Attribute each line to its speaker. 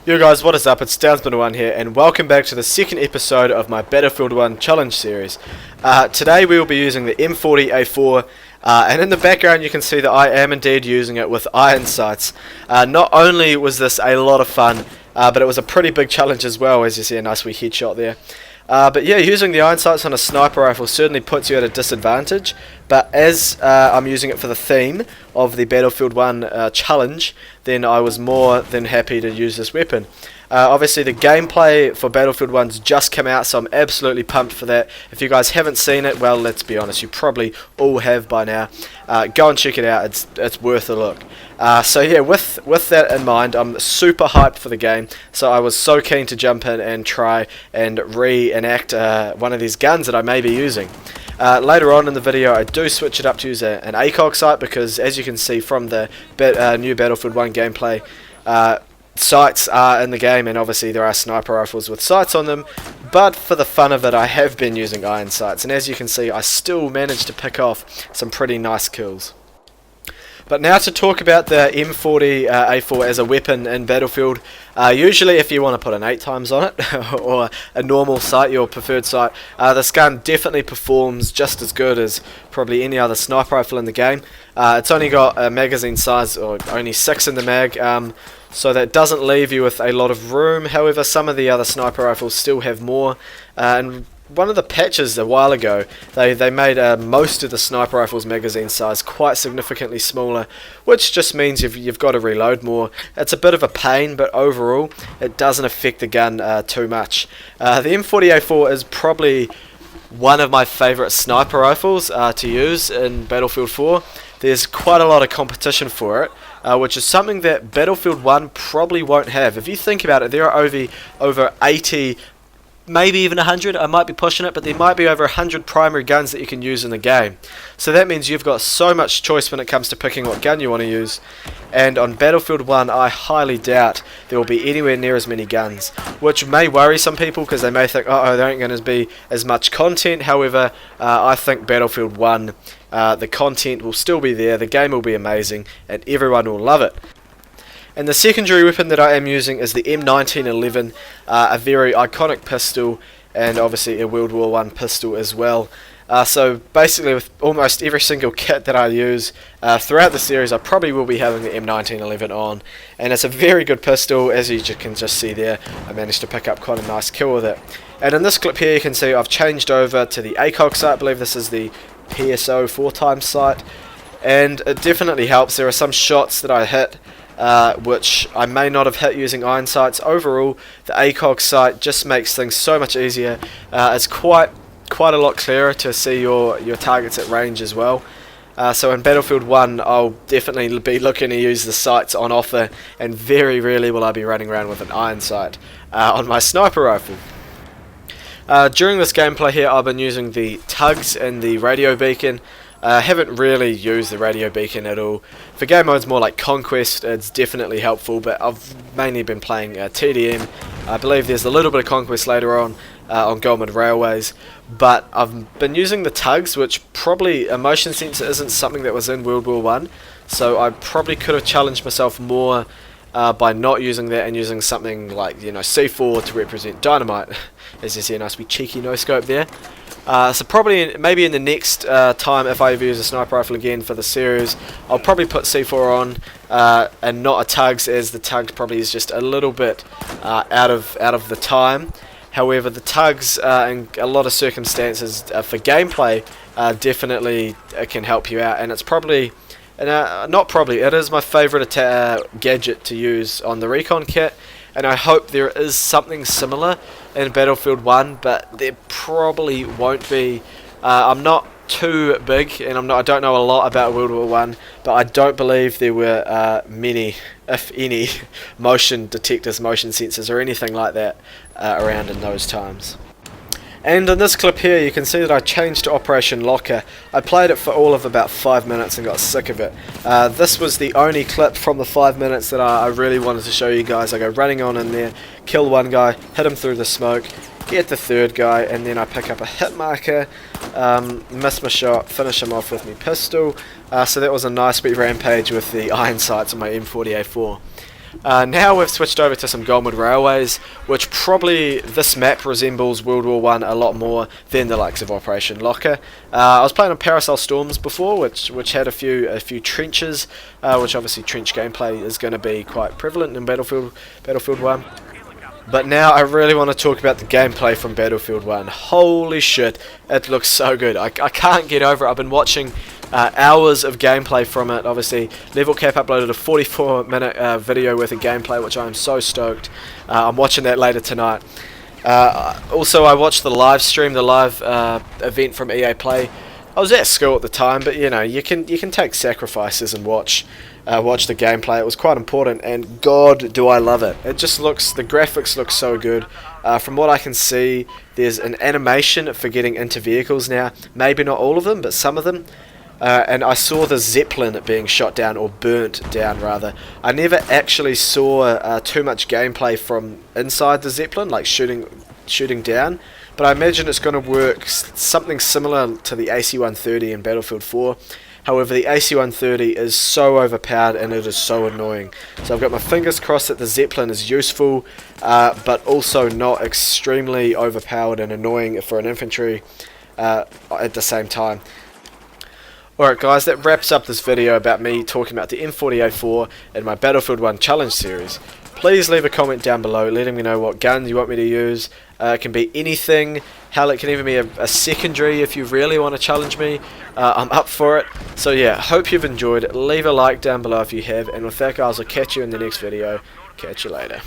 Speaker 1: Yo guys, what is up? It's Downsman1 here, and welcome back to the second episode of my Battlefield 1 challenge series. Today we will be using the M40A5, and in the background you can see that I am indeed using it with iron sights. Not only was this a lot of fun, but it was a pretty big challenge as well, as you see a nice wee headshot there. But yeah, using the iron sights on a sniper rifle certainly puts you at a disadvantage, but as I'm using it for the theme of the Battlefield 1 challenge, then I was more than happy to use this weapon. Obviously the gameplay for Battlefield 1's just come out, so I'm absolutely pumped for that. If you guys haven't seen it, well, let's be honest, you probably all have by now. Go and check it out, it's worth a look. So yeah, with that in mind, I'm super hyped for the game, so I was so keen to jump in and try and reenact one of these guns that I may be using. Later on in the video I do switch it up to use an ACOG sight, because as you can see from the new Battlefield 1 gameplay, sights are in the game, and obviously there are sniper rifles with sights on them, but for the fun of it I have been using iron sights, and as you can see I still managed to pick off some pretty nice kills. But now to talk about the M40A5 as a weapon in Battlefield. Usually if you want to put an 8x on it, or a normal sight, your preferred sight, this gun definitely performs just as good as probably any other sniper rifle in the game. It's only got a magazine size, or only 6 in the mag, so that doesn't leave you with a lot of room. However, some of the other sniper rifles still have more, and one of the patches a while ago, they made most of the sniper rifle's magazine size quite significantly smaller, which just means you've got to reload more. It's a bit of a pain, but overall it doesn't affect the gun too much. The M40A5 is probably one of my favourite sniper rifles to use in Battlefield 4. There's quite a lot of competition for it, which is something that Battlefield 1 probably won't have. If you think about it, there are over 80, maybe even 100, I might be pushing it, but there might be over 100 primary guns that you can use in the game. So that means you've got so much choice when it comes to picking what gun you want to use, and on Battlefield 1 I highly doubt there will be anywhere near as many guns, which may worry some people because they may think, oh, there ain't going to be as much content. However, I think Battlefield 1, the content will still be there, the game will be amazing, and everyone will love it. And the secondary weapon that I am using is the M1911, a very iconic pistol, and obviously a World War I pistol as well. So basically with almost every single kit that I use throughout the series, I probably will be having the M1911 on. And it's a very good pistol, as you can just see there. I managed to pick up quite a nice kill with it. And in this clip here you can see I've changed over to the ACOG sight. I believe this is the PSO 4x sight. And it definitely helps. There are some shots that I hit which I may not have hit using iron sights. Overall, the ACOG sight just makes things so much easier. It's quite a lot clearer to see your targets at range as well. So in Battlefield 1 I'll definitely be looking to use the sights on offer, and very rarely will I be running around with an iron sight on my sniper rifle. During this gameplay here I've been using the tugs and the radio beacon. Haven't really used the radio beacon at all. For game modes more like Conquest, it's definitely helpful, but I've mainly been playing TDM. I believe there's a little bit of Conquest later on Goldman Railways, but I've been using the tugs, which probably a motion sensor isn't something that was in World War I, so I probably could have challenged myself more by not using that and using something like, you know, C4 to represent dynamite. As you see, a nice wee cheeky no scope there. So probably maybe in the next time, if I ever use a sniper rifle again for the series, I'll probably put C4 on and not a tugs, as the tugs probably is just a little bit out of the time. However, the tugs in a lot of circumstances for gameplay definitely can help you out, and it's probably it is my favourite gadget to use on the recon kit, and I hope there is something similar in Battlefield 1, but there probably won't be. I'm not too big, and I don't know a lot about World War I, but I don't believe there were many, if any, motion detectors, motion sensors, or anything like that around in those times. And in this clip here you can see that I changed to Operation Locker. I played it for all of about 5 minutes and got sick of it. This was the only clip from the 5 minutes that I really wanted to show you guys. I go running on in there, kill one guy, hit him through the smoke, get the third guy, and then I pick up a hit marker, miss my shot, finish him off with my pistol. So that was a nice wee rampage with the iron sights on my M40A5. Now we've switched over to some Goldwood Railways, which probably this map resembles World War One a lot more than the likes of Operation Locker. I was playing on Parasol Storms before, which had a few trenches, which obviously trench gameplay is going to be quite prevalent in Battlefield 1. But now I really want to talk about the gameplay from Battlefield 1. Holy shit, it looks so good. I can't get over it. I've been watching hours of gameplay from it. Obviously, Level Cap uploaded a 44-minute video worth of gameplay, which I'm so stoked. I'm watching that later tonight. Also, I watched the live stream, the live event from EA Play. I was at school at the time, but you know, you can take sacrifices and watch the gameplay. It was quite important, and God, do I love it. It just looks, the graphics look so good. From what I can see, there's an animation for getting into vehicles now. Maybe not all of them, but some of them. And I saw the Zeppelin being shot down, or burnt down rather. I never actually saw too much gameplay from inside the Zeppelin, like shooting down. But I imagine it's going to work something similar to the AC-130 in Battlefield 4. However, the AC-130 is so overpowered and it is so annoying. So I've got my fingers crossed that the Zeppelin is useful, but also not extremely overpowered and annoying for an infantry at the same time. Alright guys, that wraps up this video about me talking about the M40A5 and my Battlefield 1 challenge series. Please leave a comment down below letting me know what guns you want me to use. It can be anything. Hell, it can even be a secondary if you really want to challenge me. I'm up for it. So yeah, hope you've enjoyed. Leave a like down below if you have. And with that guys, I'll catch you in the next video. Catch you later.